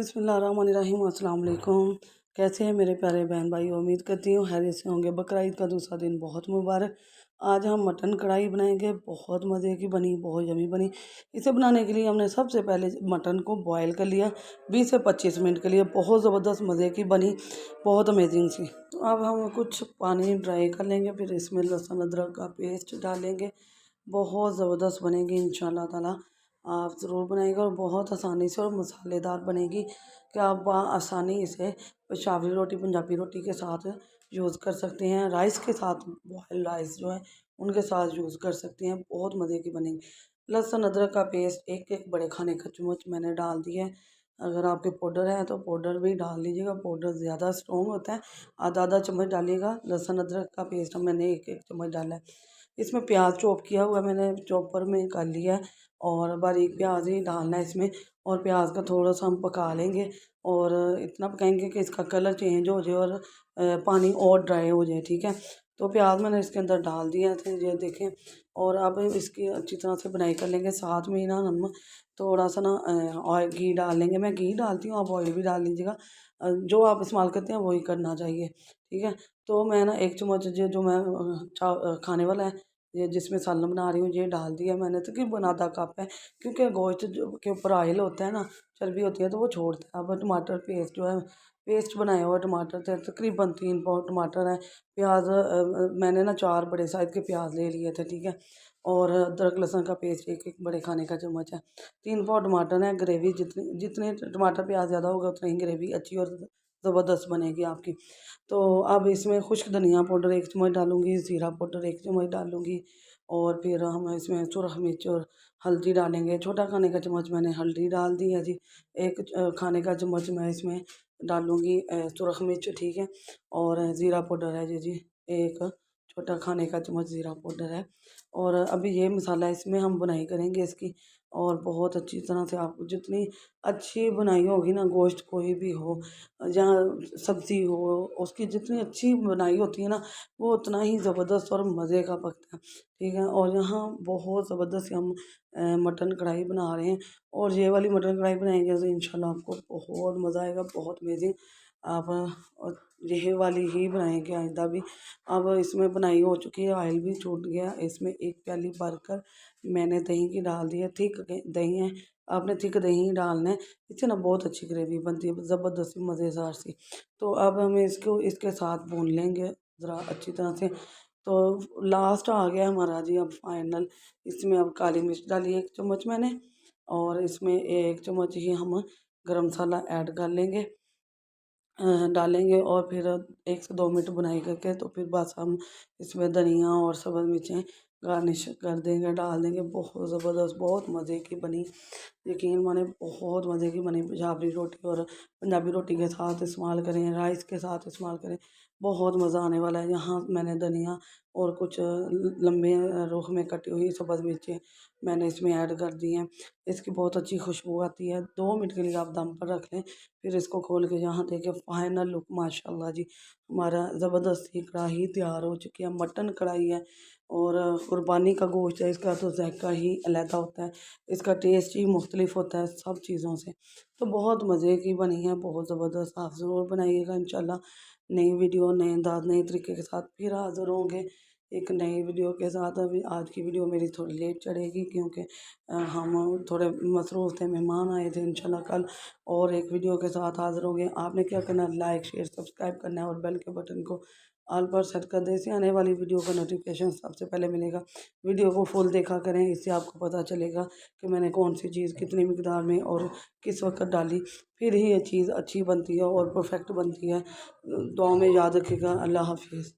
बिस्मिल्लाहिर्रहमानिर्रहीम अस्सलाम वालेकुम। कैसे हैं मेरे प्यारे बहन भाई? उम्मीद करती हूँ खैरियत से होंगे। बकरा ईद का दूसरा दिन बहुत मुबारक। आज हम मटन कढ़ाई बनाएंगे। बहुत मज़े की बनी, बहुत यमी बनी। इसे बनाने के लिए हमने सबसे पहले मटन को बॉयल कर लिया 20 से 25 मिनट के लिए। बहुत ज़बरदस्त मज़े की बनी, बहुत अमेजिंग सी। तो अब हम कुछ पानी ड्राई कर लेंगे, फिर इसमें लहसुन अदरक का पेस्ट डालेंगे। बहुत ज़बरदस्त बनेगी इंशाल्लाह ताला। आप ज़रूर बनाइएगा और बहुत आसानी से और मसालेदार बनेगी कि आप आसानी से पेशावरी रोटी, पंजाबी रोटी के साथ यूज़ कर सकते हैं। राइस के साथ, बॉयल राइस जो है उनके साथ यूज़ कर सकते हैं। बहुत मज़े की बनेगी। लहसुन अदरक का पेस्ट एक एक बड़े खाने का चम्मच मैंने डाल दिया है। अगर आपके पाउडर है तो पाउडर भी डाल लीजिएगा। पाउडर ज़्यादा स्ट्रॉन्ग होता है। आधा आधा चम्मच डालिएगा। लहसुन अदरक का पेस्ट मैंने एक एक चम्मच डाला है। इसमें प्याज चॉप किया हुआ मैंने चॉपर में कर लिया है और बारीक प्याज ही डालना है इसमें। और प्याज का थोड़ा सा हम पका लेंगे और इतना पकाएंगे कि इसका कलर चेंज हो जाए और पानी और ड्राई हो जाए। ठीक है, तो प्याज मैंने इसके अंदर डाल दिया थे, ये देखें। और अब इसकी अच्छी तरह से बनाई कर लेंगे। साथ में ही ना हम थोड़ा सा ना ऑयल घी डाल लेंगे। मैं घी डालती हूँ, आप ऑयल भी डाल लीजिएगा। जो आप इस्तेमाल करते हैं वही करना चाहिए। ठीक है, तो मैं ना एक चम्मच जो मैं खाने वाला है, ये जिसमें सालन बना रही हूँ, ये डाल दिया मैंने। तकरीबन आधा कप है, क्योंकि गोश्त जो के ऊपर ऑयल होता है ना, चर्बी होती है, तो वो छोड़ता है। अब टमाटर पेस्ट जो है, पेस्ट बनाया हुआ टमाटर थे, तकरीबन 3 पाव टमाटर है। प्याज मैंने ना 4 बड़े साइज़ के प्याज ले लिए थे। ठीक है, और अदरक लहसुन का पेस्ट एक एक बड़े खाने का चम्मच है। 3 पाव टमाटर है। ग्रेवी जितनी जितने टमाटर प्याज ज़्यादा होगा उतनी ही ग्रेवी अच्छी और ज़बरदस्त बनेगी आपकी। तो अब इसमें खुश्क धनिया पाउडर 1 चम्मच डालूँगी, ज़ीरा पाउडर 1 चम्मच डालूँगी और फिर हम इसमें सुरख मिर्च और हल्दी डालेंगे। छोटा खाने का चम्मच मैंने हल्दी डाल दी है जी। एक खाने का चम्मच मैं इसमें डालूँगी सुरख मिर्च। ठीक है, और ज़ीरा पाउडर है जी, एक छोटा खाने का चम्मच ज़ीरा पाउडर है। और अभी ये मसाला इसमें हम बुनाई करेंगे इसकी। और बहुत अच्छी तरह से आप जितनी अच्छी बुनाई होगी ना, गोश्त कोई भी हो या सब्ज़ी हो, उसकी जितनी अच्छी बनाई होती है ना, वो उतना ही ज़बरदस्त और मज़े का पकता है। ठीक है, और यहाँ बहुत ज़बरदस्त हम मटन कढ़ाई बना रहे हैं। और ये वाली मटन कढ़ाई बनाएंगे तो इंशाल्लाह आपको बहुत मज़ा आएगा, बहुत अमेजिंग। आप और यही वाली ही बनाएंगे आइंदा भी। अब इसमें बनाई हो चुकी है, ऑयल भी छूट गया। इसमें 1 प्याली भरकर मैंने दही की डाल दी है। थिक दही है, आपने थिक दही ही डालना है। इससे ना बहुत अच्छी ग्रेवी बनती है, ज़बरदस्त मज़ेदार सी। तो अब हमें इसको इसके साथ भून लेंगे ज़रा अच्छी तरह से। तो लास्ट आ गया हमारा जी, अब फाइनल। इसमें अब काली मिर्च डाली 1 चम्मच मैंने, और इसमें 1 चम्मच ही हम गरम मसाला ऐड कर लेंगे, डालेंगे। और फिर 1 से 2 मिनट बुनाई करके तो फिर बस हम इसमें धनिया और सब्ज़ मिर्चें गार्निश कर देंगे, डाल देंगे। बहुत ज़बरदस्त, बहुत मज़े की बनी। यकीन माने बहुत मज़े की बनी। पंजाबी रोटी और पंजाबी रोटी के साथ इस्तेमाल करें, राइस के साथ इस्तेमाल करें, बहुत मज़ा आने वाला है। यहाँ मैंने धनिया और कुछ लंबे रुख में कटी हुई सब्ज़ मिर्चें मैंने इसमें ऐड कर दी हैं। इसकी बहुत अच्छी खुशबू आती है। 2 मिनट के लिए आप दम पर रख लें, फिर इसको खोल के यहाँ देखें फाइनल लुक। माशाल्लाह जी, हमारा ज़बरदस्त ही कढ़ाई तैयार हो चुकी है। मटन कढ़ाई है और कुर्बानी का गोश्त है, इसका तो ज़ायका ही अलहदा होता है, इसका टेस्ट ही मुख्तलिफ होता है सब चीज़ों से। तो बहुत मज़े की बनी है, बहुत ज़बरदस्त। आप ज़रूर बनाइएगा इंशाल्लाह। नई वीडियो, नए अंदाज़, नए तरीके के साथ फिर हाज़िर होंगे एक नई वीडियो के साथ। अभी आज की वीडियो मेरी थोड़ी लेट चढ़ेगी, क्योंकि हम थोड़े मसरूफ़ थे, मेहमान आए थे। इंशाल्लाह कल और एक वीडियो के साथ हाज़िर होंगे। आपने क्या करना है, लाइक शेयर सब्सक्राइब करना है और बेल के बटन को ऑल पर सेट कर दें। इससे आने वाली वीडियो का नोटिफिकेशन सबसे पहले मिलेगा। वीडियो को फुल देखा करें, इससे आपको पता चलेगा कि मैंने कौन सी चीज़ कितनी मिकदार में और किस वक्त डाली। फिर ही ये चीज़ अच्छी बनती है और परफेक्ट बनती है। दुआ में याद रखिएगा। अल्लाह हाफिज़।